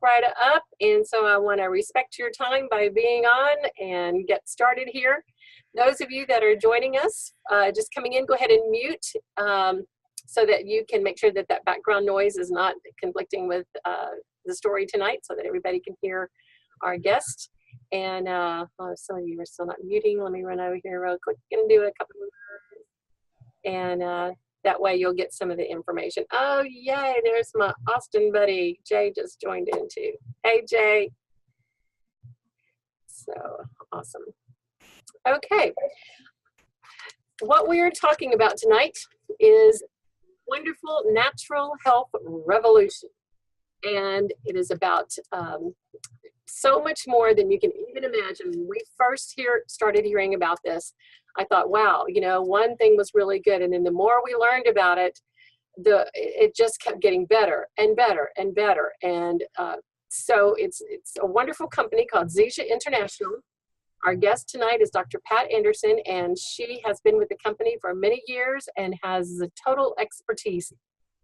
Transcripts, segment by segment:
right up. And so I want to respect your time by being on and get started here. Those of you that are joining us, just coming in, go ahead and mute so that you can make sure that that background noise is not conflicting with the story tonight, so that everybody can hear our guest. And some of you are still not muting. Let me run over here real quick and do a couple of, and that way you'll get some of the information. Oh, yay, there's my Austin buddy. Jay just joined in too. Hey, Jay. So awesome. Okay. What we are talking about tonight is wonderful natural health revolution. And it is about so much more than you can even imagine. When we first started hearing about this, I thought, wow, you know, one thing was really good. And then the more we learned about it, it just kept getting better and better and better. And so it's a wonderful company called Zesha International. Our guest tonight is Dr. Pat Andersen, and she has been with the company for many years and has the total expertise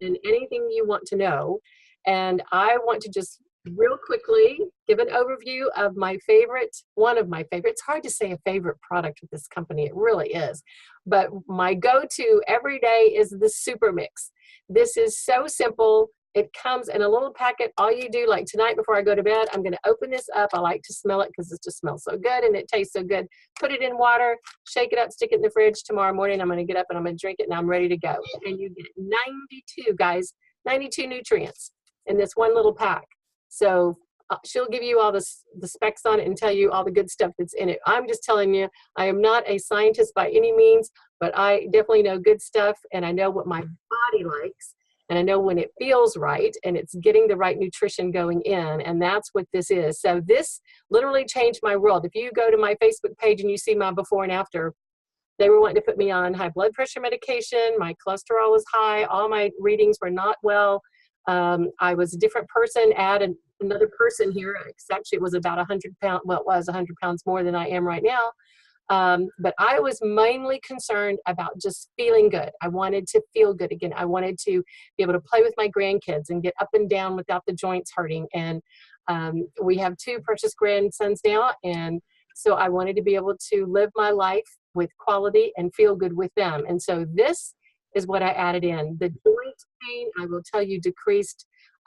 in anything you want to know. And I want to just real quickly give an overview of one of my favorite. It's hard to say a favorite product with this company. It really is. But my go-to every day is the Super Mix. This is so simple. It comes in a little packet. All you do, like tonight before I go to bed, I'm going to open this up. I like to smell it because it just smells so good and it tastes so good. Put it in water, shake it up, stick it in the fridge. Tomorrow morning, I'm going to get up and I'm going to drink it and I'm ready to go. And you get 92, guys, 92 nutrients in this one little pack. So she'll give you all the specs on it and tell you all the good stuff that's in it. I'm just telling you, I am not a scientist by any means, but I definitely know good stuff and I know what my body likes. And I know when it feels right and it's getting the right nutrition going in. And that's what this is. So this literally changed my world. If you go to my Facebook page and you see my before and after, they were wanting to put me on high blood pressure medication. My cholesterol was high. All my readings were not well. I was a different person. Add another person here. Actually, it was about 100 pounds. Well, it was 100 pounds more than I am right now. But I was mainly concerned about just feeling good. I wanted to feel good again. I wanted to be able to play with my grandkids and get up and down without the joints hurting. And we have 2 precious grandsons now. And so I wanted to be able to live my life with quality and feel good with them. And so this is what I added in. The joint pain, I will tell you, decreased.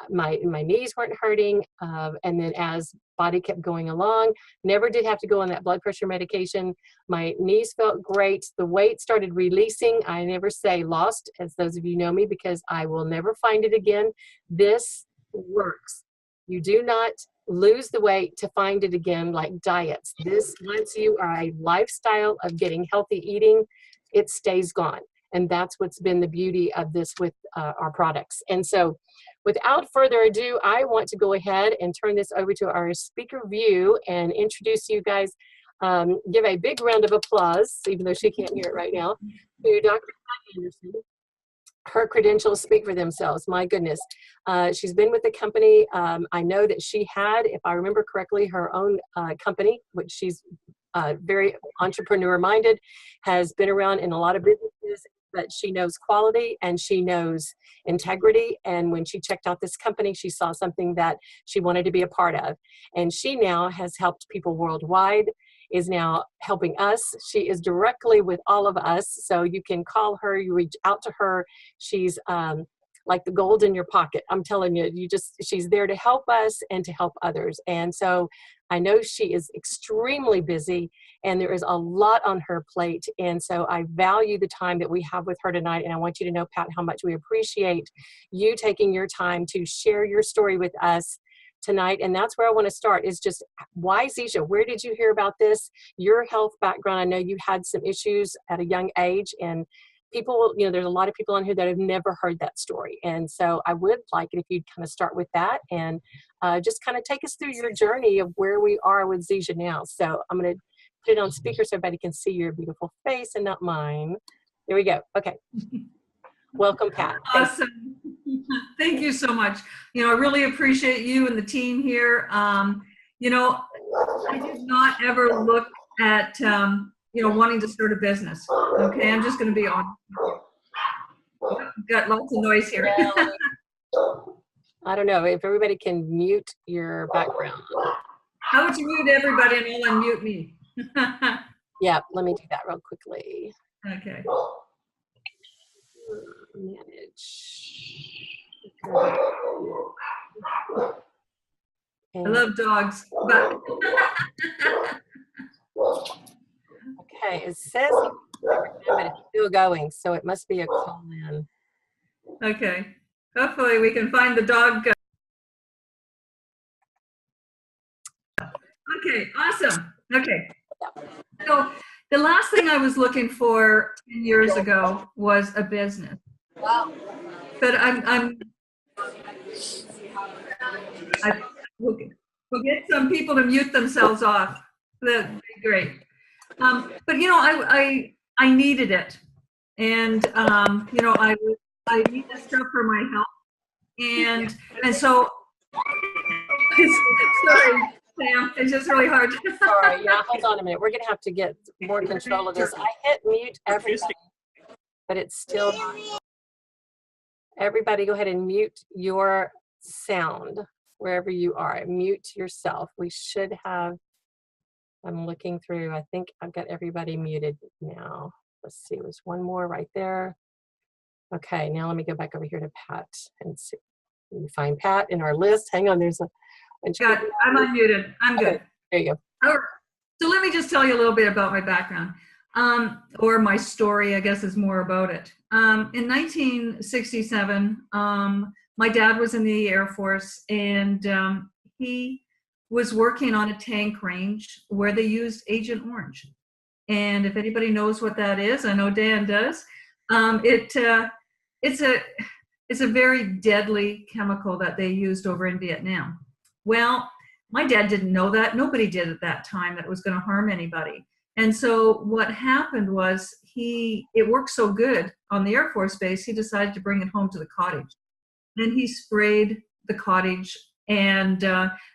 My knees weren't hurting, and then as body kept going along, never did have to go on that blood pressure medication. My knees felt great. The weight started releasing. I never say lost, as those of you know me, because I will never find it again. This works. You do not lose the weight to find it again like diets. This, once you are a lifestyle of getting healthy eating, it stays gone. And that's what's been the beauty of this with our products. And so without further ado, I want to go ahead and turn this over to our speaker view and introduce you guys. Give a big round of applause, even though she can't hear it right now, to Dr. Pat Andersen. Her credentials speak for themselves. My goodness. She's been with the company. I know that she had, if I remember correctly, her own company, which she's very entrepreneur-minded, has been around in a lot of businesses, but she knows quality and she knows integrity. And when she checked out this company, she saw something that she wanted to be a part of. And she now has helped people worldwide, is now helping us. She is directly with all of us. So you can call her, you reach out to her. She's like the gold in your pocket. I'm telling you, she's there to help us and to help others. And so I know she is extremely busy and there is a lot on her plate. And so I value the time that we have with her tonight. And I want you to know, Pat, how much we appreciate you taking your time to share your story with us tonight. And that's where I want to start, is just why Zesha? Where did you hear about this? Your health background. I know you had some issues at a young age, and people, you know, there's a lot of people on here that have never heard that story. And so I would like it if you'd kind of start with that and just kind of take us through your journey of where we are with Zesha now. So I'm going to put it on speaker so everybody can see your beautiful face and not mine. There we go. Okay. Welcome, Pat. Awesome. Thank you so much. You know, I really appreciate you and the team here. You know, I did not ever look at, you know, wanting to start a business. Okay, I'm just going to be honest with you. Got lots of noise here. I don't know if everybody can mute your background. How would you mute everybody and I'll unmute me? Yeah, let me do that real quickly. Okay. Manage. I love dogs, but okay, it says but it's still going, so it must be a call in. okay. Hopefully we can find the dog. Okay, awesome. Okay. So the last thing I was looking for 10 years ago was a business. Wow. But we'll get some people to mute themselves off. That'd be great. But you know, I needed it, and you know, I needed stuff for my health, and so sorry, Sam, it's just really hard. Sorry, yeah, hold on a minute. We're gonna have to get more control of this. I hit mute everybody, but it's still not. Everybody go ahead and mute your sound wherever you are. Mute yourself. We should have, I'm looking through, I think I've got everybody muted now. Let's see, there's one more right there. Okay, now let me go back over here to Pat and see. Let me find Pat in our list. Hang on, there's a. Got it. I'm unmuted. I'm good. Okay, there you go. All right. So let me just tell you a little bit about my background, or my story, I guess is more about it. In 1967, my dad was in the Air Force, and he was working on a tank range where they used Agent Orange. And if anybody knows what that is, I know Dan does. It's a very deadly chemical that they used over in Vietnam. Well, my dad didn't know that. Nobody did at that time that it was going to harm anybody. And so what happened was it worked so good on the Air Force Base, he decided to bring it home to the cottage. And he sprayed the cottage, and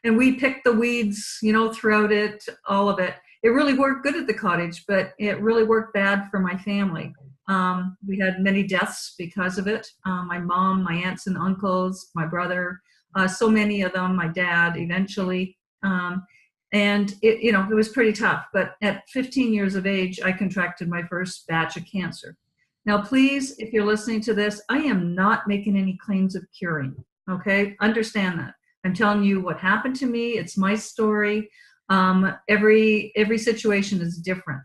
we picked the weeds, you know, throughout it, all of it. It really worked good at the cottage, but it really worked bad for my family. We had many deaths because of it. My mom, my aunts and uncles, my brother, so many of them, my dad eventually. And it was pretty tough. But at 15 years of age, I contracted my first batch of cancer. Now, please, if you're listening to this, I am not making any claims of curing. Okay, understand that. I'm telling you what happened to me. It's my story. Every situation is different.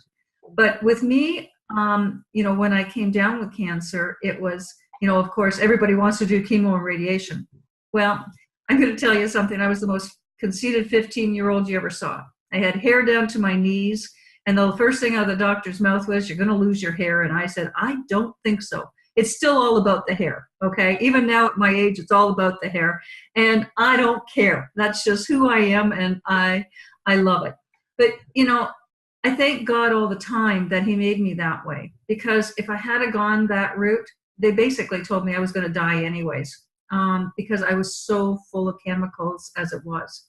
But with me, when I came down with cancer, it was, of course, everybody wants to do chemo and radiation. Well, I'm going to tell you something. I was the most conceited 15-year-old you ever saw. I had hair down to my knees, and the first thing out of the doctor's mouth was, "You're going to lose your hair." And I said, "I don't think so." It's still all about the hair, okay? Even now at my age, it's all about the hair, and I don't care. That's just who I am, and I love it. But, I thank God all the time that he made me that way, because if I had gone that route, they basically told me I was going to die anyways, because I was so full of chemicals as it was.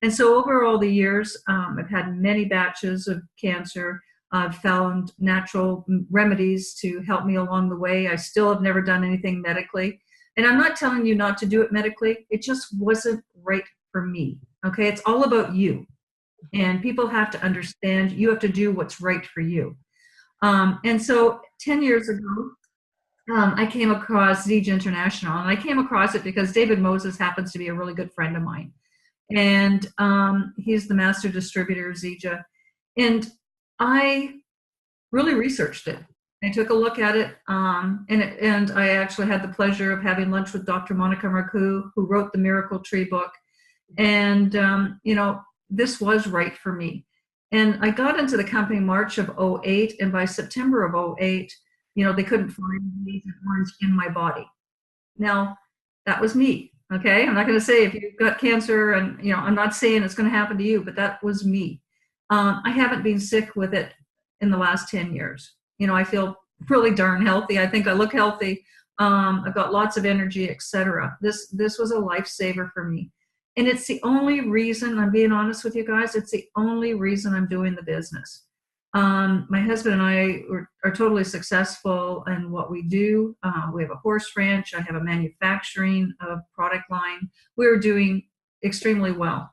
And so over all the years, I've had many batches of cancer. I've found natural remedies to help me along the way. I still have never done anything medically. And I'm not telling you not to do it medically. It just wasn't right for me. Okay, it's all about you. And people have to understand you have to do what's right for you. And so 10 years ago, I came across Zija International. And I came across it because David Moses happens to be a really good friend of mine. And he's the master distributor of Zija. And I really researched it. I took a look at it, and I actually had the pleasure of having lunch with Dr. Monica Marcoux, who wrote the Miracle Tree book. And, this was right for me. And I got into the company March of 2008, and by September of 2008, they couldn't find Agent Orange in my body. Now, that was me, okay? I'm not going to say if you've got cancer, and, I'm not saying it's going to happen to you, but that was me. I haven't been sick with it in the last 10 years. I feel really darn healthy. I think I look healthy. I've got lots of energy, etc. This was a lifesaver for me. And it's the only reason, I'm being honest with you guys, it's the only reason I'm doing the business. My husband and I are totally successful in what we do. We have a horse ranch. I have a manufacturing product line. We're doing extremely well.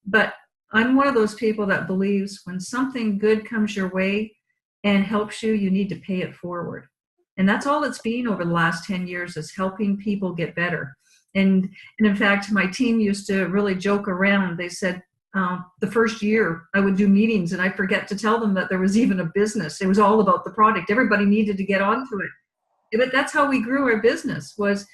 But I'm one of those people that believes when something good comes your way and helps you, you need to pay it forward. And that's all it's been over the last 10 years is helping people get better. And in fact, my team used to really joke around. They said, the first year I would do meetings and I forget to tell them that there was even a business. It was all about the product. Everybody needed to get onto it. But that's how we grew our business, was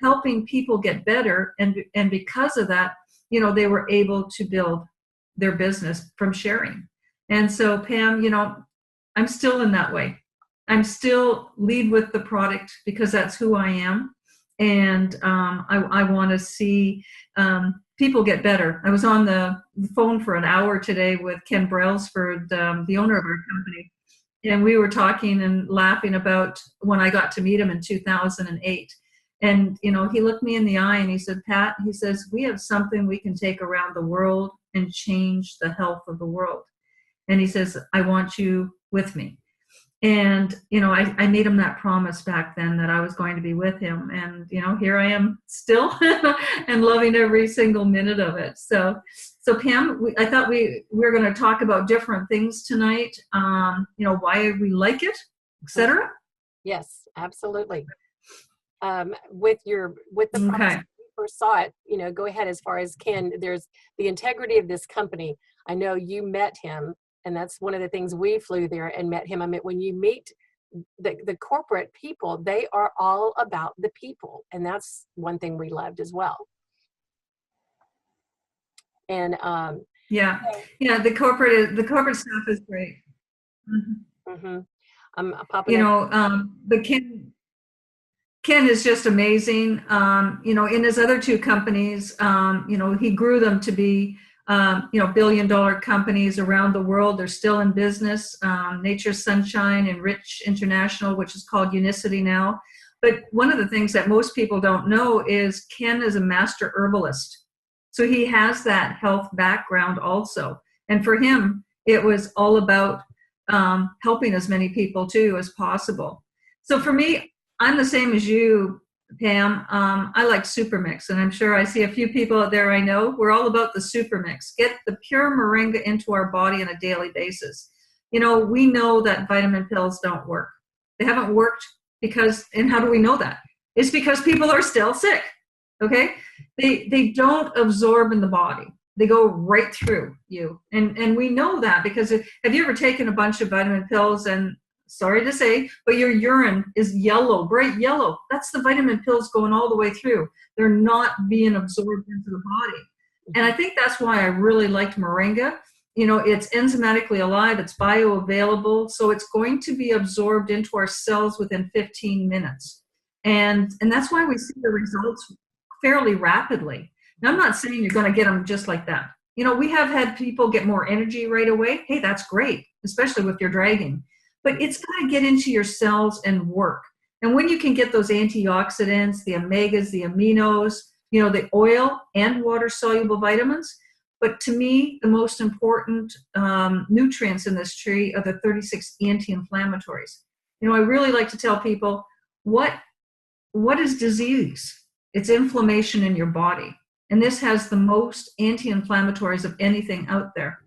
helping people get better. And because of that, they were able to build their business from sharing. And so Pam, I'm still in that way. I'm still lead with the product because that's who I am. And I want to see people get better. I was on the phone for an hour today with Ken Brailsford, the owner of our company, and we were talking and laughing about when I got to meet him in 2008. And, he looked me in the eye and he said, Pat, he says, we have something we can take around the world and change the health of the world. And he says, I want you with me. And, I made him that promise back then that I was going to be with him. And, here I am still and loving every single minute of it. So Pam, I thought we were going to talk about different things tonight, why we like it, etc. Yes, absolutely. With the process, when you first saw it, go ahead. As far as Ken, there's the integrity of this company. I know you met him. And that's one of the things we flew there and met him. I mean, when you meet the corporate people, they are all about the people. And that's one thing we loved as well. And the corporate staff is great. Mm-hmm. But Ken is just amazing. In his other two companies, he grew them to be billion-dollar companies around the world. They're still in business. Nature Sunshine and Rich International, which is called Unicity now. But one of the things that most people don't know is Ken is a master herbalist. So he has that health background also. And for him, it was all about helping as many people too as possible. So for me, I'm the same as you, Pam. I like super mix, and I'm sure I see a few people out there I know. We're all about the super mix. Get the pure moringa into our body on a daily basis. We know that vitamin pills don't work. They haven't worked because, and how do we know that? It's because people are still sick, okay? They don't absorb in the body. They go right through you. And we know that because have you ever taken a bunch of vitamin pills and, sorry to say, but your urine is yellow, bright yellow. That's the vitamin pills going all the way through. They're not being absorbed into the body. And I think that's why I really liked moringa. It's enzymatically alive, it's bioavailable, so it's going to be absorbed into our cells within 15 minutes. And that's why we see the results fairly rapidly. Now, I'm not saying you're going to get them just like that. We have had people get more energy right away. Hey, that's great, especially with your dragging. But it's got to get into your cells and work. And when you can get those antioxidants, the omegas, the aminos, the oil and water-soluble vitamins. But to me, the most important nutrients in this tree are the 36 anti-inflammatories. I really like to tell people, what is disease? It's inflammation in your body. And this has the most anti-inflammatories of anything out there.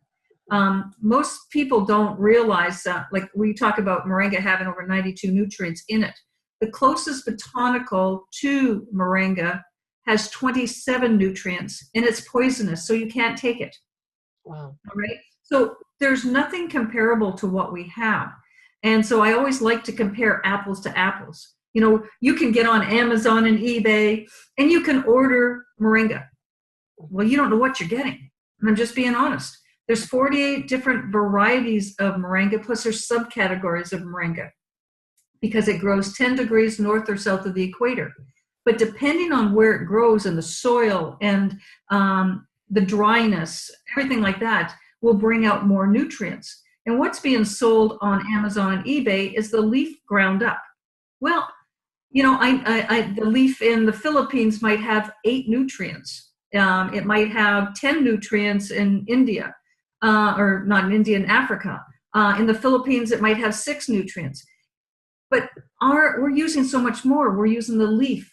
Most people don't realize that, like we talk about moringa having over 92 nutrients in it. The closest botanical to moringa has 27 nutrients and it's poisonous, so you can't take it. Wow. All right. So there's nothing comparable to what we have. And so I always like to compare apples to apples. You can get on Amazon and eBay and you can order moringa. Well, you don't know what you're getting. And I'm just being honest. There's 48 different varieties of moringa, plus there's subcategories of moringa because it grows 10 degrees north or south of the equator. But depending on where it grows and the soil and the dryness, everything like that will bring out more nutrients. And what's being sold on Amazon and eBay is the leaf ground up. Well, the leaf in the Philippines might have 8 nutrients. It might have 10 nutrients in India. Or not in India, in Africa. In the Philippines, it might have 6 nutrients. But we're using so much more. We're using the leaf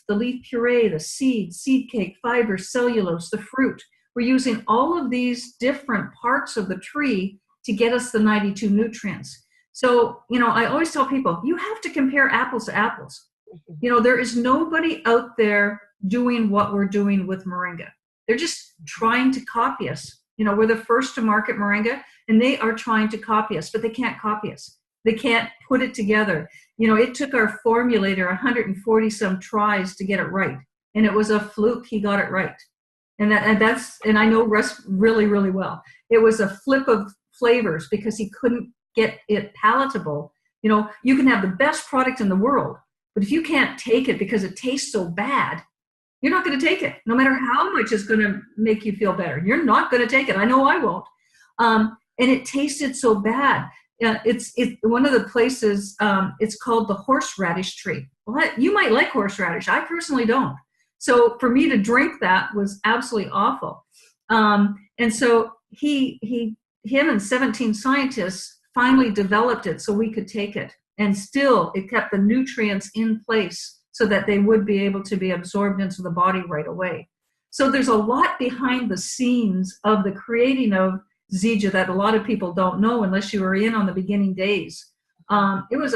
puree, the seed cake, fiber, cellulose, the fruit. We're using all of these different parts of the tree to get us the 92 nutrients. So, I always tell people, you have to compare apples to apples. There is nobody out there doing what we're doing with moringa. They're just trying to copy us. We're the first to market moringa, and they are trying to copy us, but they can't copy us. They can't put it together. It took our formulator 140 some tries to get it right. And it was a fluke he got it right. And I know Russ really, really well. It was a flip of flavors because he couldn't get it palatable. You can have the best product in the world, but if you can't take it because it tastes so bad, you're not going to take it. No matter how much it's going to make you feel better, you're not going to take it. I know I won't. And it tasted so bad. It's one of the places, it's called the horseradish tree. Well, you might like horseradish. I personally don't. So for me to drink that was absolutely awful. And so him and 17 scientists finally developed it so we could take it. And still, it kept the nutrients in place so that they would be able to be absorbed into the body right away. So there's a lot behind the scenes of the creating of Zija that a lot of people don't know unless you were in on the beginning days. It was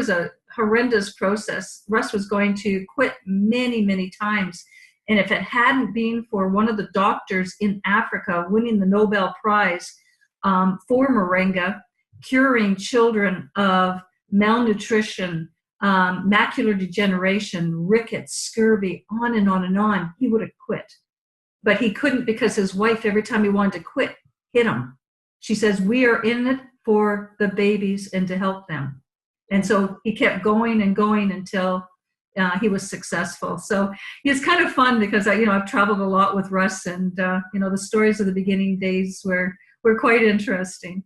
a horrendous process. Russ was going to quit many, many times. And if it hadn't been for one of the doctors in Africa winning the Nobel Prize for moringa, curing children of malnutrition, macular degeneration, rickets, scurvy, on and on and on, he would have quit. But he couldn't because his wife, every time he wanted to quit, hit him. She says, we are in it for the babies and to help them. And so he kept going and going until he was successful. So it's kind of fun because I've traveled a lot with Russ, and the stories of the beginning days were quite interesting.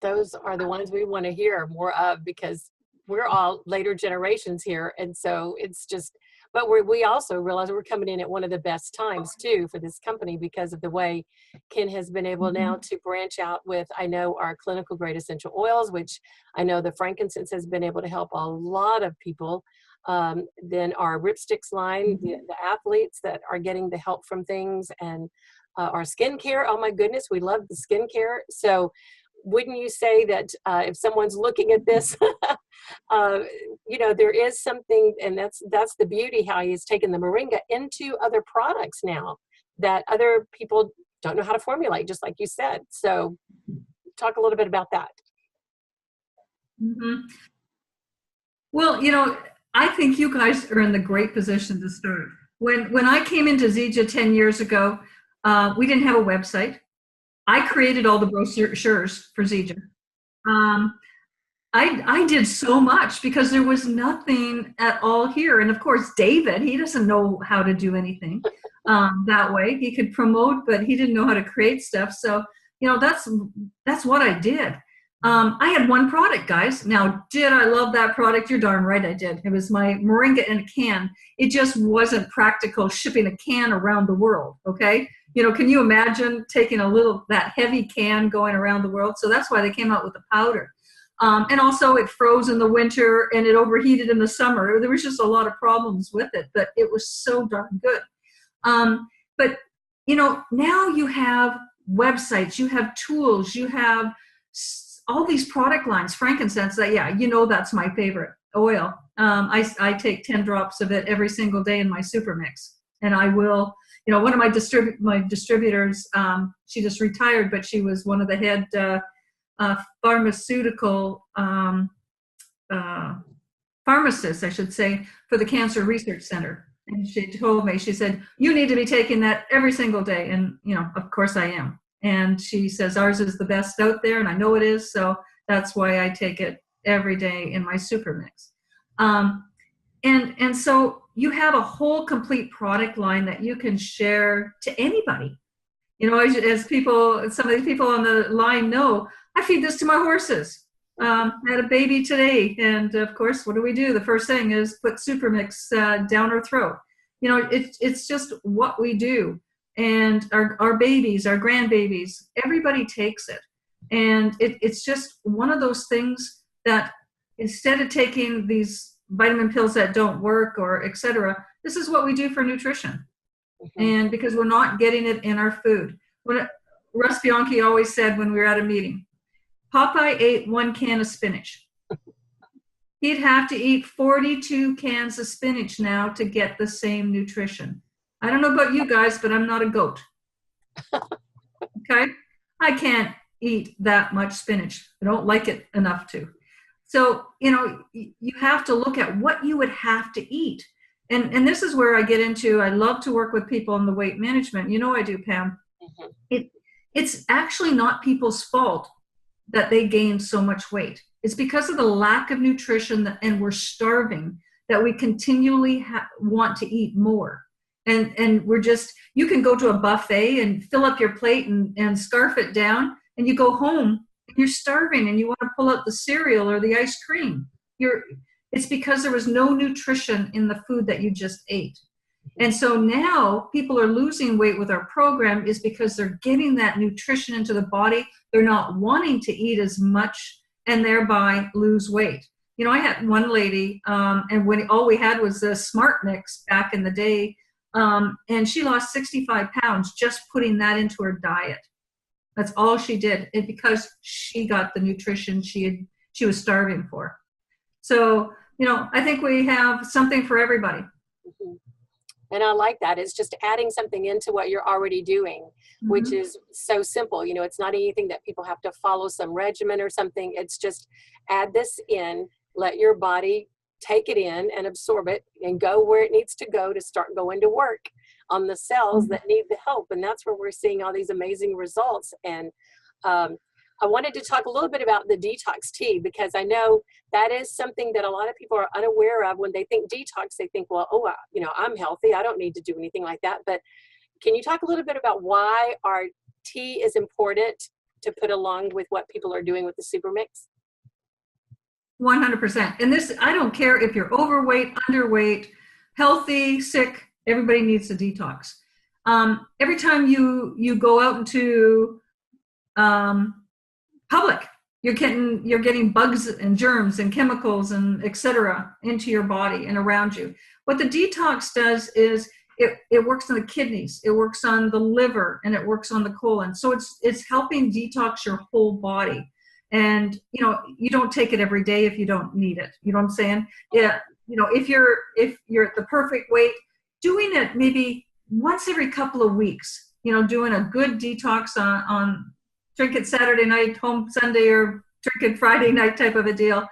Those are the ones we want to hear more of because we're all later generations here. And so it's just, but we also realize we're coming in at one of the best times too for this company because of the way Ken has been able now to branch out with, I know, our clinical grade essential oils, which I know the frankincense has been able to help a lot of people. Then our Ripsticks line, the athletes that are getting the help from things, and our skincare. Oh my goodness, we love the skincare. So wouldn't you say that if someone's looking at this, there is something, and that's the beauty, how he's taken the moringa into other products now that other people don't know how to formulate, just like you said. So talk a little bit about that. Mm-hmm. Well, I think you guys are in the great position to start. When I came into Zija 10 years ago, we didn't have a website. I created all the brochures for Zija. I did so much because there was nothing at all here. And of course, David, he doesn't know how to do anything that way. He could promote, but he didn't know how to create stuff. So, that's what I did. I had one product, guys. Now, did I love that product? You're darn right I did. It was my moringa in a can. It just wasn't practical shipping a can around the world, okay? Can you imagine taking that heavy can going around the world? So that's why they came out with the powder. And also it froze in the winter and it overheated in the summer. There was just a lot of problems with it, but it was so darn good. But now you have websites, you have tools, you have all these product lines, frankincense, that's my favorite oil. I take 10 drops of it every single day in my super mix. And I will, one of my distributors, she just retired, but she was one of the head pharmaceutical pharmacists, I should say, for the Cancer Research Center. And she told me, she said, you need to be taking that every single day. And, of course I am. And she says, ours is the best out there, and I know it is. So that's why I take it every day in my super mix. And so you have a whole complete product line that you can share to anybody. As some of the people on the line know, I feed this to my horses. I had a baby today, and of course, what do? The first thing is put super mix down her throat. It's just what we do. And our babies, our grandbabies, everybody takes it. And it's just one of those things that instead of taking these vitamin pills that don't work or et cetera, this is what we do for nutrition. And because we're not getting it in our food. Russ Bianchi always said when we were at a meeting, Popeye ate 1 can of spinach. He'd have to eat 42 cans of spinach now to get the same nutrition. I don't know about you guys, but I'm not a goat. Okay? I can't eat that much spinach. I don't like it enough to. So, you have to look at what you would have to eat. And this is where I get into, I love to work with people in the weight management. I do, Pam. It's actually not people's fault that they gain so much weight. It's because of the lack of nutrition and we're starving that we continually want to eat more. And we're just, you can go to a buffet and fill up your plate and scarf it down, and you go home and you're starving and you want to pull out the cereal or the ice cream. It's because there was no nutrition in the food that you just ate. And so now people are losing weight with our program is because they're getting that nutrition into the body. They're not wanting to eat as much and thereby lose weight. I had one lady, and when all we had was the Smart Mix back in the day, and she lost 65 pounds just putting that into her diet. That's all she did, because she got the nutrition she was starving for. So, I think we have something for everybody. And I like that. It's just adding something into what you're already doing, which is so simple. It's not anything that people have to follow some regimen or something. It's just add this in, let your body take it in and absorb it and go where it needs to go to start going to work on the cells that need the help. And that's where we're seeing all these amazing results. And I wanted to talk a little bit about the detox tea, because I know that is something that a lot of people are unaware of. When they think detox, they think, well, I'm healthy. I don't need to do anything like that. But can you talk a little bit about why our tea is important to put along with what people are doing with the super mix? 100%. And this, I don't care if you're overweight, underweight, healthy, sick, everybody needs a detox. Every time you go out into public, you're getting bugs and germs and chemicals and et cetera into your body and around you. What the detox does is it works on the kidneys, it works on the liver, and it works on the colon. So it's helping detox your whole body. And you don't take it every day if you don't need it. You know what I'm saying? Yeah. If you're at the perfect weight, doing it maybe once every couple of weeks, doing a good detox on drink it Saturday night, home Sunday, or drink it Friday night type of a deal.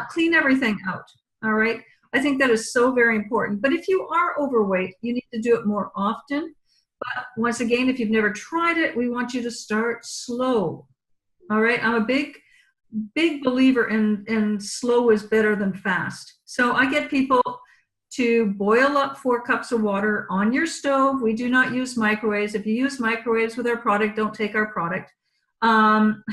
Clean everything out. All right. I think that is so very important. But if you are overweight, you need to do it more often. But once again, if you've never tried it, we want you to start slow. All right. I'm a big believer in slow is better than fast. So I get people to boil up 4 cups of water on your stove. We do not use microwaves. If you use microwaves with our product, don't take our product. I'm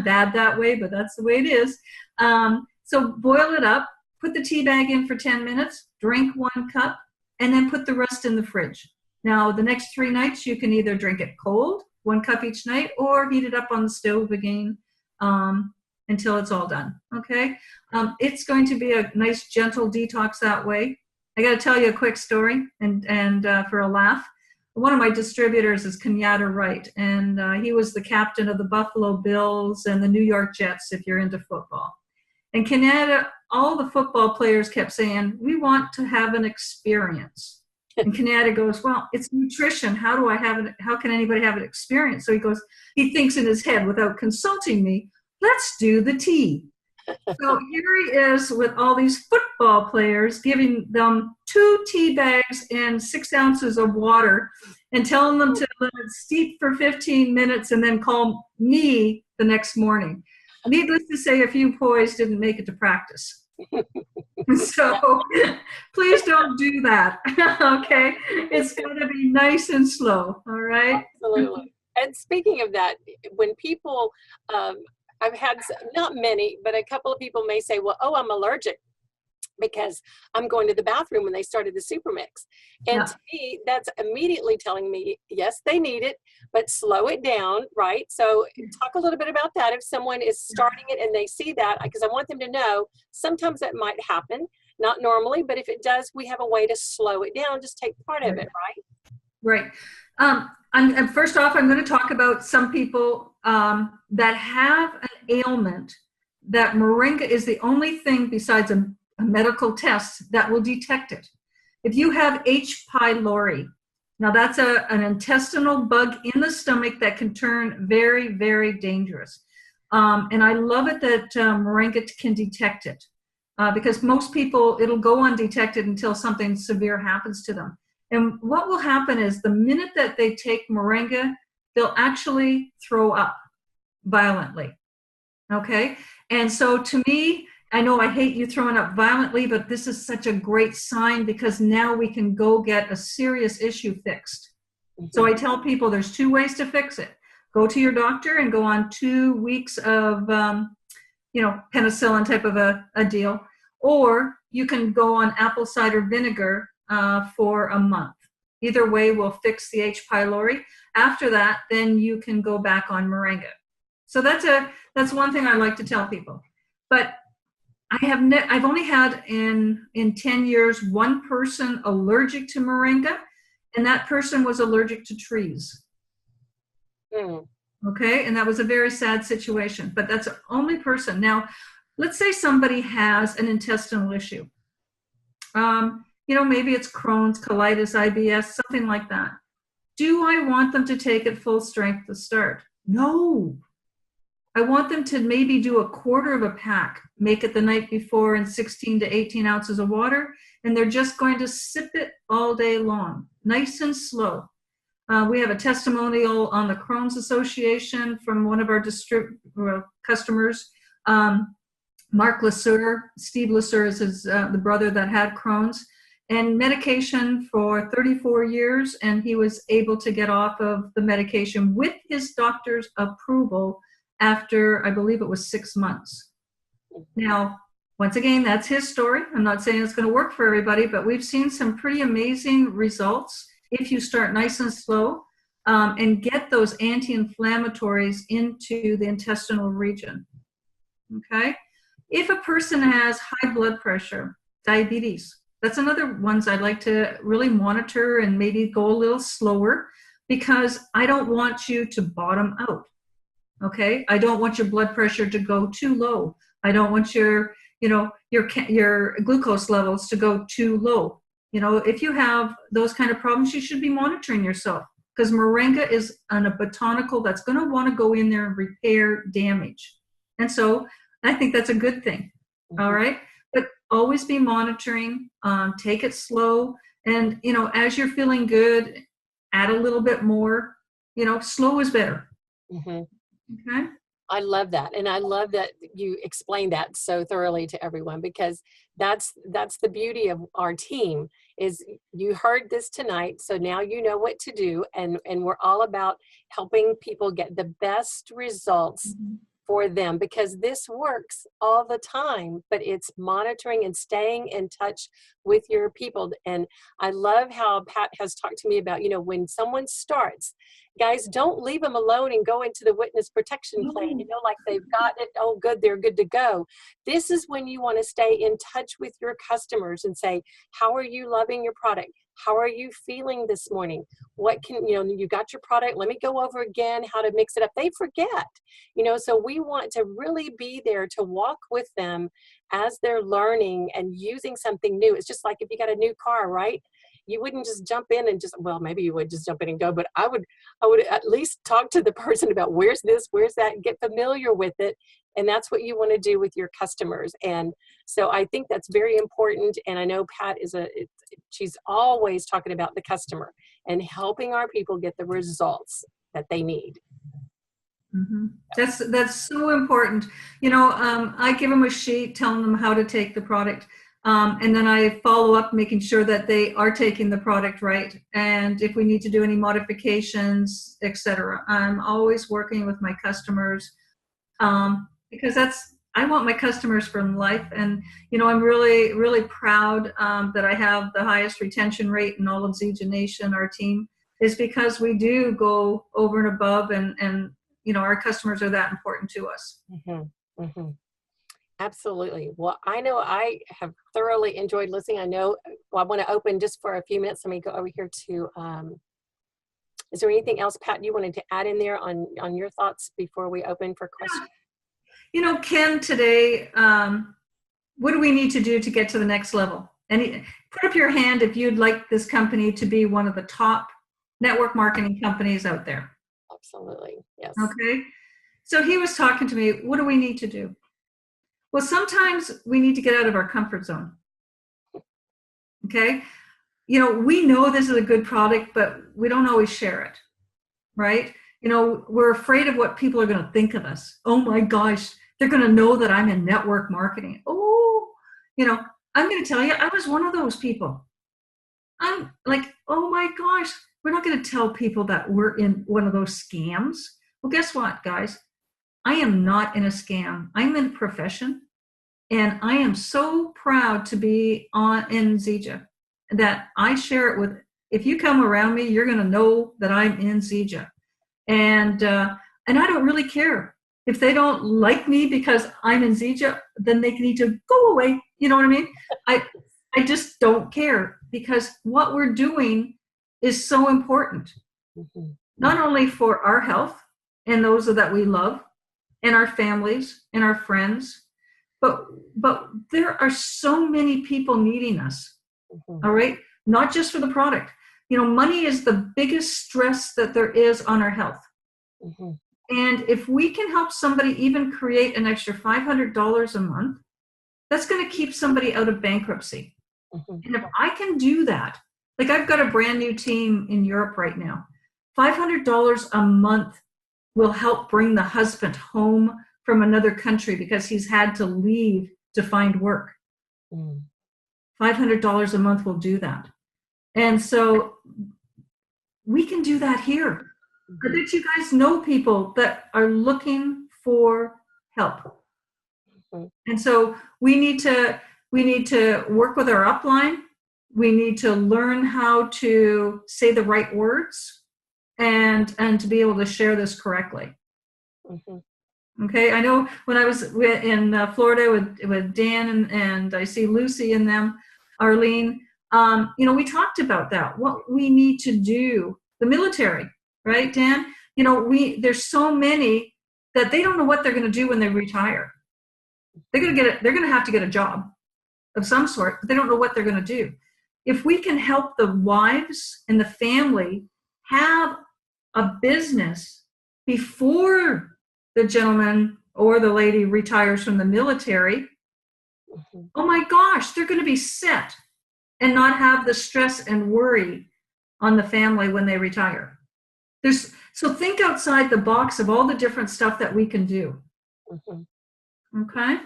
bad that way, but that's the way it is. So boil it up, put the tea bag in for 10 minutes, drink 1 cup, and then put the rest in the fridge. Now, the next 3 nights, you can either drink it cold, 1 cup each night, or heat it up on the stove again until it's all done. Okay? It's going to be a nice, gentle detox that way. I got to tell you a quick story, and for a laugh. One of my distributors is Kenyatta Wright, and he was the captain of the Buffalo Bills and the New York Jets, if you're into football. And Kenyatta, all the football players kept saying, we want to have an experience. And Kenyatta goes, well, it's nutrition. How can anybody have an experience? So he thinks in his head, without consulting me, let's do the tea. So here he is with all these football players, giving them 2 tea bags and 6 ounces of water and telling them to let it steep for 15 minutes and then call me the next morning. Needless to say, a few boys didn't make it to practice. So please don't do that. Okay? It's going to be nice and slow. All right? Absolutely. And speaking of that, when people, I've had not many, but a couple of people may say, well, I'm allergic. because I'm going to the bathroom when they started the super mix. And Yeah. to me, that's immediately telling me, yes, they need it, but slow it down, right? So talk a little bit about that. If someone is starting it and they see that, because I want them to know sometimes that might happen, not normally, but if it does, we have a way to slow it down, just take part of it, right? Right. And first off, I'm going to talk about some people that have an ailment that moringa is the only thing besides a medical test that will detect it. If you have H. pylori, now that's an intestinal bug in the stomach that can turn very, very dangerous. And I love it that moringa can detect it because most people, it'll go undetected until something severe happens to them. And what will happen is the minute that they take moringa, they'll actually throw up violently. Okay? And so to me, I know I hate you throwing up violently, but this is such a great sign because now we can go get a serious issue fixed. So I tell people there's 2 ways to fix it. Go to your doctor and go on 2 weeks of, penicillin type of a deal. Or you can go on apple cider vinegar for a month. Either way will fix the H. pylori. After that, then you can go back on moringa. So that's one thing I like to tell people. But I've only had in 10 years 1 person allergic to moringa, and that person was allergic to trees. Okay, and that was a very sad situation, but that's the only person. Now, let's say somebody has an intestinal issue. Maybe it's Crohn's, colitis, IBS, something like that. Do I want them to take it full strength to start? No. I want them to maybe do a quarter of a pack, make it the night before in 16 to 18 ounces of water, and they're just going to sip it all day long, nice and slow. We have a testimonial on the Crohn's Association from one of our customers, Mark Lasser. Steve Lasser is the brother that had Crohn's, and medication for 34 years, and he was able to get off of the medication with his doctor's approval after, I believe it was 6 months. Now, once again, that's his story. I'm not saying it's going to work for everybody, but we've seen some pretty amazing results if you start nice and slow and get those anti-inflammatories into the intestinal region. Okay? If a person has high blood pressure, diabetes, that's another ones I'd like to really monitor and maybe go a little slower because I don't want you to bottom out. Okay? I don't want your blood pressure to go too low. I don't want your glucose levels to go too low. If you have those kind of problems, you should be monitoring yourself because moringa is a botanical that's going to want to go in there and repair damage. And so I think that's a good thing. All right. But always be monitoring, take it slow. And, as you're feeling good, add a little bit more, slow is better. Okay. I love that. And I love that you explained that so thoroughly to everyone because that's the beauty of our team is you heard this tonight. So now you know what to do. And we're all about helping people get the best results for them because this works all the time, but it's monitoring and staying in touch with your people. And I love how Pat has talked to me about, when someone starts, guys, don't leave them alone and go into the witness protection plan, like they've got it. Oh, good. They're good to go. This is when you want to stay in touch with your customers and say, how are you loving your product? How are you feeling this morning? What can, you got your product. Let me go over again how to mix it up. They forget, so we want to really be there to walk with them as they're learning and using something new. It's just like if you got a new car, right? You wouldn't just jump in and maybe you would just jump in and go, but I would at least talk to the person about where's this, where's that, get familiar with it. And that's what you want to do with your customers. And so I think that's very important. And I know Pat she's always talking about the customer and helping our people get the results that they need. That's so important. I give them a sheet telling them how to take the product. And then I follow up making sure that they are taking the product right. And if we need to do any modifications, etc. I'm always working with my customers because I want my customers for life. And, I'm really, really proud that I have the highest retention rate in all of Zija Nation, our team, is because we do go over and above, and our customers are that important to us. Mm-hmm. Mm-hmm. Absolutely. Well, I know I have thoroughly enjoyed listening. I know, well, I want to open just for a few minutes. Let me go over here to, is there anything else, Pat, you wanted to add in there on your thoughts before we open for questions? Ken, today, what do we need to do to get to the next level? And put up your hand if you'd like this company to be one of the top network marketing companies out there. Absolutely. Yes. Okay. So he was talking to me, what do we need to do? Well, sometimes we need to get out of our comfort zone. Okay. We know this is a good product, but we don't always share it. Right. We're afraid of what people are going to think of us. Oh my gosh, they're going to know that I'm in network marketing. Oh, I'm going to tell you, I was one of those people. I'm like, oh my gosh, we're not going to tell people that we're in one of those scams. Well, guess what, guys? I am not in a scam. I'm in a profession, and I am so proud to be in Zija that I share it with. If you come around me, you're going to know that I'm in Zija, and I don't really care if they don't like me because I'm in Zija. Then they need to go away. You know what I mean? I just don't care, because what we're doing is so important, not only for our health and those that we love, and our families and our friends, but there are so many people needing us. All right, not just for the product. Money is the biggest stress that there is on our health. And if we can help somebody even create an extra $500 a month, that's going to keep somebody out of bankruptcy. And if I can do that, like I've got a brand new team in Europe right now, $500 a month will help bring the husband home from another country because he's had to leave to find work. $500 a month will do that. And so we can do that here. I bet you guys know people that are looking for help. And so we need to work with our upline. We need to learn how to say the right words and to be able to share this correctly. Okay, I know when I was in Florida with Dan and I see Lucy and them, Arlene, we talked about that, what we need to do, the military, right, Dan? There's so many that they don't know what they're going to do when they retire. They're going to have to get a job of some sort, but they don't know what they're going to do. If we can help the wives and the family have a business before the gentleman or the lady retires from the military, oh my gosh, they're going to be set and not have the stress and worry on the family when they retire. So think outside the box of all the different stuff that we can do. Okay?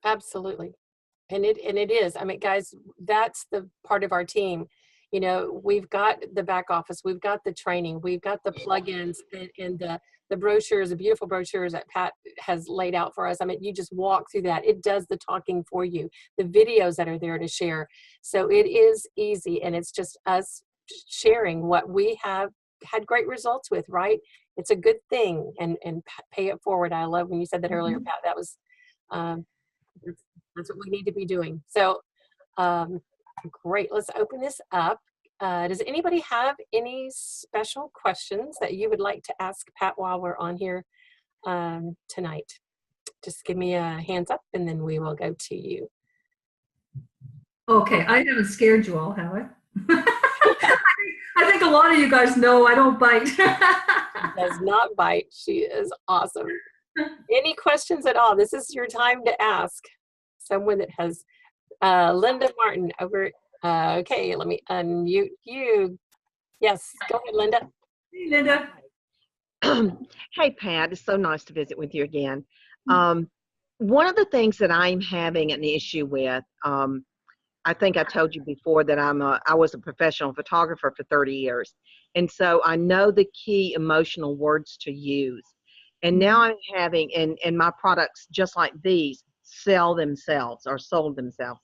Absolutely. And it is. I mean, guys, that's the part of our team. We've got the back office, we've got the training, we've got the plugins and the brochures, the beautiful brochures that Pat has laid out for us. I mean, you just walk through that. It does the talking for you, the videos that are there to share. So it is easy, and it's just us sharing what we have had great results with, right? It's a good thing, and pay it forward. I love when you said that earlier, Pat. That was, that's what we need to be doing. So great. Let's open this up. Does anybody have any special questions that you would like to ask Pat while we're on here tonight? Just give me a hands up and then we will go to you. Okay, I haven't scared you all, have I? I think a lot of you guys know I don't bite. She does not bite. She is awesome. Any questions at all? This is your time to ask someone that has Linda Martin over. Okay, let me unmute you. Yes, go ahead, Linda. Hey, Linda. Hey, Pat. It's so nice to visit with you again. One of the things that I'm having an issue with, I think I told you before that I was a professional photographer for 30 years. And so I know the key emotional words to use. And now I'm having, and my products just like these sell themselves or sold themselves.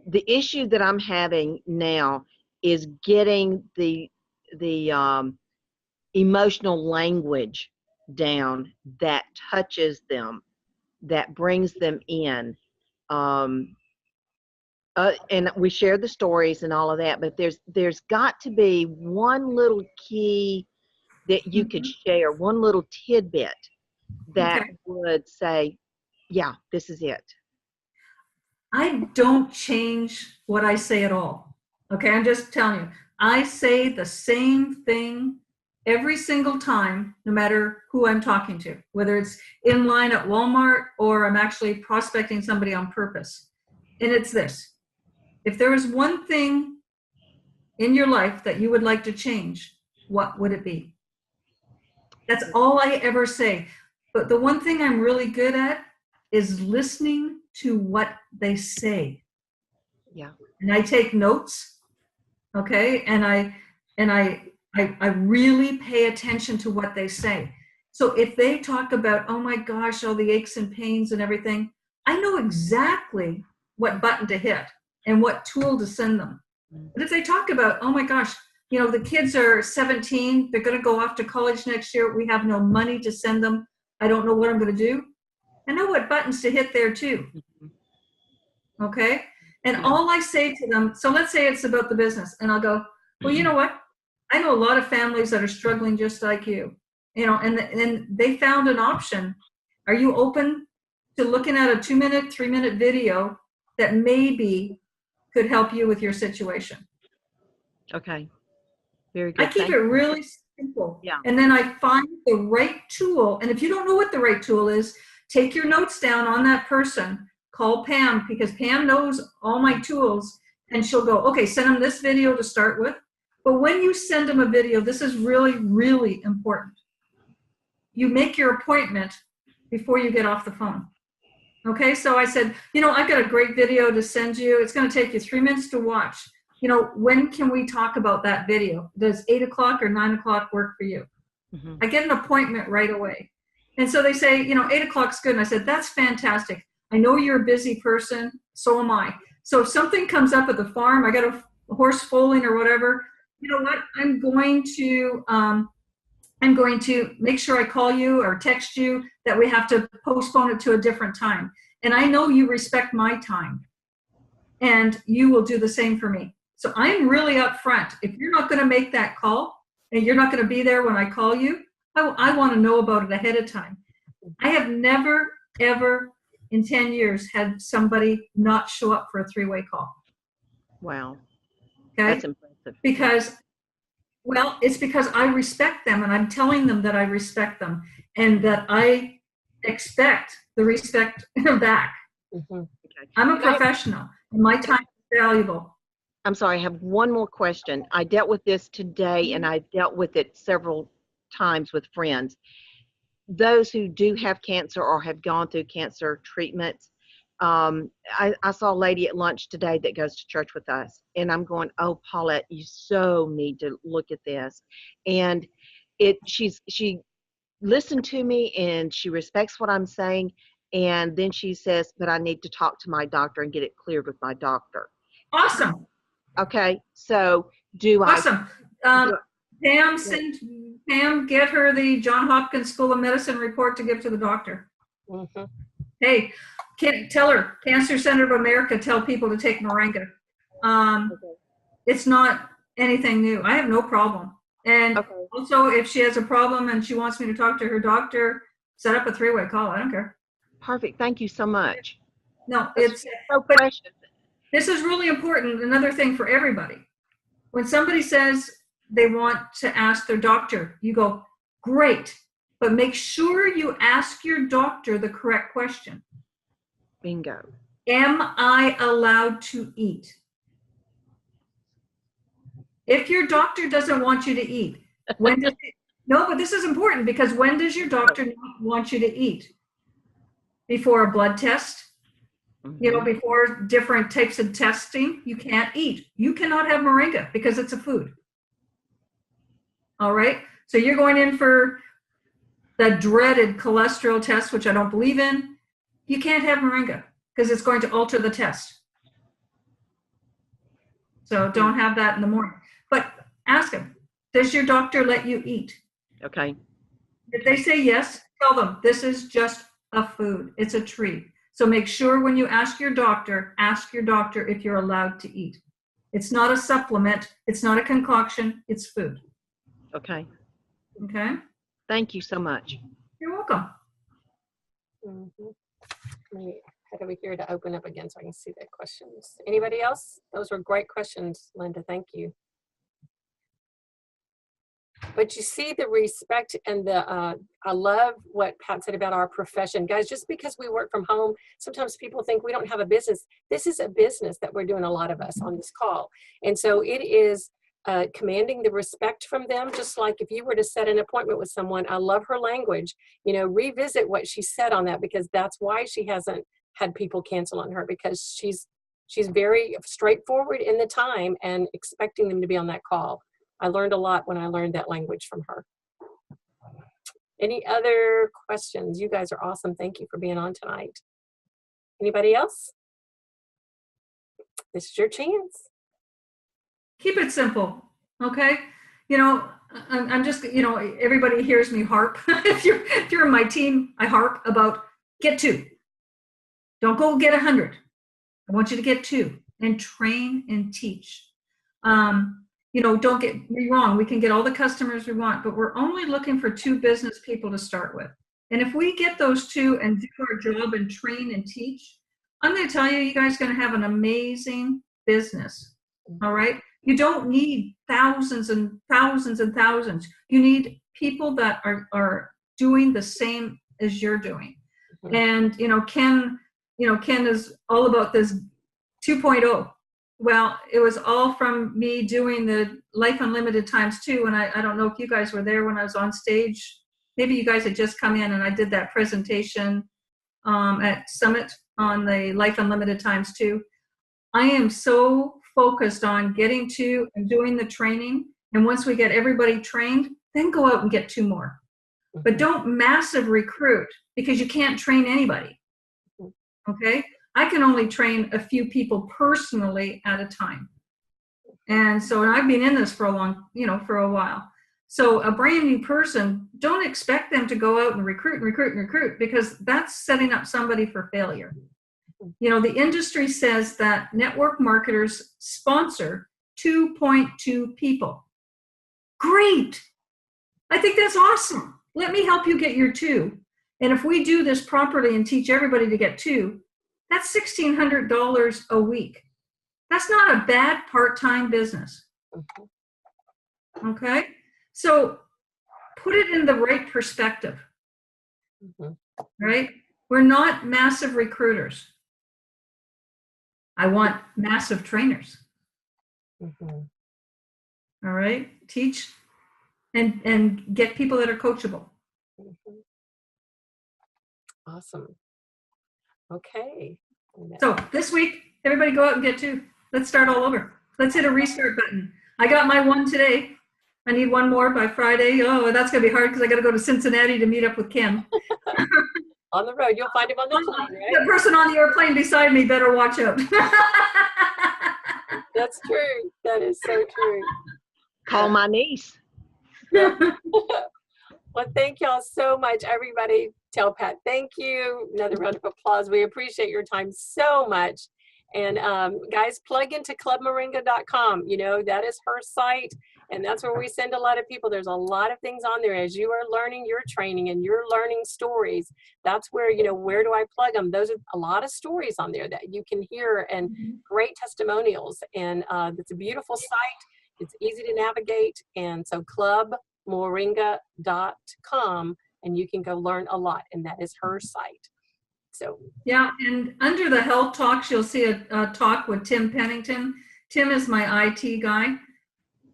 The issue that I'm having now is getting the emotional language down that touches them, that brings them in. And we share the stories and all of that, but there's got to be one little key that you could share, one little tidbit that Okay. would say, yeah, this is it. I don't change what I say at all. Okay, I'm just telling you. I say the same thing every single time, no matter who I'm talking to, whether it's in line at Walmart or I'm actually prospecting somebody on purpose. And it's this: if there is one thing in your life that you would like to change, what would it be? That's all I ever say. But the one thing I'm really good at is listening to what they say. Yeah. And I take notes, okay? And I really pay attention to what they say. So if they talk about, oh my gosh, all the aches and pains and everything, I know exactly what button to hit and what tool to send them. But if they talk about, oh my gosh, you know, the kids are 17, they're going to go off to college next year, we have no money to send them, I don't know what I'm going to do, I know what buttons to hit there too. Okay? And all I say to them, so let's say it's about the business, and I'll go, well, you know what? I know a lot of families that are struggling just like you, you know, and they found an option. Are you open to looking at a 2-minute, 3-minute video that maybe could help you with your situation? Okay. Very I good. keep Thank it you. really simple. Yeah. And then I find the right tool. And if you don't know what the right tool is, take your notes down on that person. Call Pam, because Pam knows all my tools, and she'll go, okay, send them this video to start with. But when you send them a video, this is really, really important. You make your appointment before you get off the phone. Okay, so I said, you know, I've got a great video to send you. It's going to take you 3 minutes to watch. You know, when can we talk about that video? Does 8 o'clock or 9 o'clock work for you? I get an appointment right away. And so they say, you know, 8 o'clock's good. And I said, that's fantastic. I know you're a busy person. So am I. So if something comes up at the farm, I got a horse foaling or whatever, you know what? I'm going to make sure I call you or text you that we have to postpone it to a different time. And I know you respect my time, and you will do the same for me. So I'm really upfront. If you're not going to make that call and you're not going to be there when I call you, I want to know about it ahead of time. I have never, ever in 10 years had somebody not show up for a 3-way call. Wow. Okay? That's impressive. Because, well, it's because I respect them, and I'm telling them that I respect them and that I expect the respect back. Okay. I'm a professional, and my time is valuable. I'm sorry, I have one more question. I dealt with this today, and I dealt with it several times with friends. Those who do have cancer or have gone through cancer treatments, I saw a lady at lunch today that goes to church with us, and I'm going, oh, Paulette, you so need to look at this. And she listened to me, and she respects what I'm saying, and then she says, but I need to talk to my doctor and get it cleared with my doctor. Awesome. Okay, so do I? Awesome. Pam, get her the Johns Hopkins School of Medicine report to give to the doctor. Mm-hmm. Hey, tell her, Cancer Center of America tell people to take moringa. It's not anything new. I have no problem. And also, if she has a problem and she wants me to talk to her doctor, set up a 3-way call. I don't care. Perfect. Thank you so much. No, it's so precious. This is really important. Another thing for everybody. When somebody says they want to ask their doctor, you go, great, but make sure you ask your doctor the correct question. Bingo. Am I allowed to eat? If your doctor doesn't want you to eat, no, but this is important, because when does your doctor not want you to eat? Before a blood test? You know, before different types of testing, you can't eat. You cannot have moringa because it's a food. All right. So you're going in for that dreaded cholesterol test, which I don't believe in, you can't have moringa because it's going to alter the test. So don't have that in the morning. But ask them, does your doctor let you eat? Okay. If they say yes, tell them this is just a food. It's a treat. So make sure when you ask your doctor if you're allowed to eat. It's not a supplement. It's not a concoction. It's food. Okay. Okay? Thank you so much. You're welcome. Mhm. Let me head over here to open up again so I can see the questions. Anybody else? Those were great questions, Linda. Thank you. But you see the respect and the, I love what Pat said about our profession. Guys, just because we work from home, sometimes people think we don't have a business. This is a business that we're doing, a lot of us on this call. And so it is commanding the respect from them, just like if you were to set an appointment with someone. I love her language. You know, revisit what she said on that, because that's why she hasn't had people cancel on her, because she's very straightforward in the time and expecting them to be on that call. I learned a lot when I learned that language from her. Any other questions? You guys are awesome. Thank you for being on tonight. Anybody else? This is your chance. Keep it simple, okay? You know, I'm just, you know, everybody hears me harp. if you're in my team, I harp about get 2. Don't go get 100. I want you to get 2 and train and teach. You know, don't get me wrong. We can get all the customers we want, but we're only looking for 2 business people to start with. And if we get those 2 and do our job and train and teach, I'm going to tell you, you guys are going to have an amazing business. All right. You don't need thousands and thousands and thousands. You need people that are doing the same as you're doing. Mm-hmm. And, Ken is all about this 2.0. Well, it was all from me doing the Life Unlimited ×2. And I don't know if you guys were there when I was on stage. Maybe you guys had just come in and I did that presentation at Summit on the Life Unlimited ×2. I am so focused on getting to and doing the training. And once we get everybody trained, then go out and get 2 more. But don't massive recruit, because you can't train anybody. Okay? I can only train a few people personally at a time. And so I've been in this for a while. So a brand new person, don't expect them to go out and recruit, because that's setting up somebody for failure. The industry says that network marketers sponsor 2.2 people. Great. I think that's awesome. Let me help you get your 2. And if we do this properly and teach everybody to get 2, that's $1,600 a week. That's not a bad part-time business. Okay? So put it in the right perspective. Right? We're not massive recruiters. I want massive trainers. All right? Teach and get people that are coachable. Awesome. Okay. So this week, everybody go out and get 2. Let's start all over. Let's hit a restart button. I got my 1 today. I need 1 more by Friday. Oh, that's going to be hard because I got to go to Cincinnati to meet up with Kim. On the road. You'll find him on the plane, right? The person on the airplane beside me better watch out. That's true. That is so true. Call my niece. Well, thank y'all so much, everybody. Tell Pat thank you. Another round of applause. We appreciate your time so much. And guys, plug into clubmoringa.com. That is her site, and that's where we send a lot of people. There's a lot of things on there as you are learning your training and you're learning stories. That's where, where do I plug them? Those are a lot of stories on there that you can hear, and great testimonials. And it's a beautiful site. It's easy to navigate. And so clubmoringa.com, and you can go learn a lot. And that is her site. So yeah, and under the health talks, you'll see a talk with Tim Pennington. Tim is my IT guy.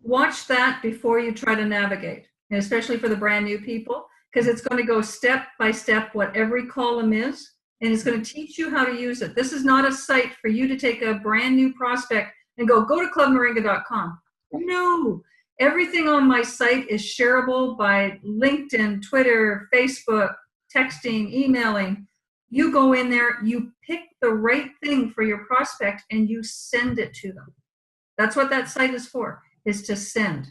Watch that before you try to navigate, and especially for the brand new people, because it's going to go step by step what every column is, and it's going to teach you how to use it. This is not a site for you to take a brand new prospect and go to clubmoringa.com. No, Everything on my site is shareable by LinkedIn, Twitter, Facebook, texting, emailing. You go in there, you pick the right thing for your prospect, and you send it to them. That's what that site is for, is to send.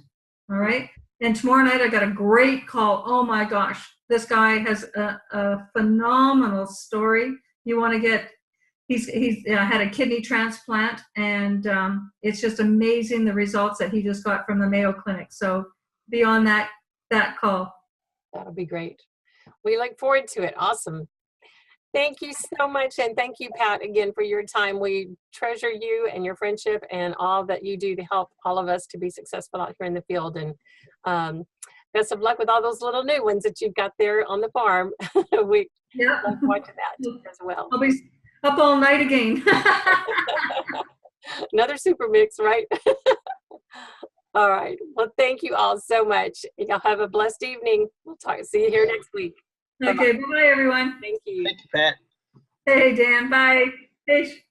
All right? And tomorrow night I got a great call. Oh my gosh, this guy has a phenomenal story. You want to get, he's had a kidney transplant, and it's just amazing the results that he just got from the Mayo Clinic. So be on that call. That'll be great. We look forward to it. Awesome. Thank you so much. And thank you, Pat, again, for your time. We treasure you and your friendship and all that you do to help all of us to be successful out here in the field. And best of luck with all those little new ones that you've got there on the farm. We love watching that as well. I'll be up all night again. Another super mix, right? All right. Well, thank you all so much. Y'all have a blessed evening. We'll see you here next week. Okay, bye-bye, everyone. Thank you. Thank you, Pat. Hey, Dan, bye. Hey.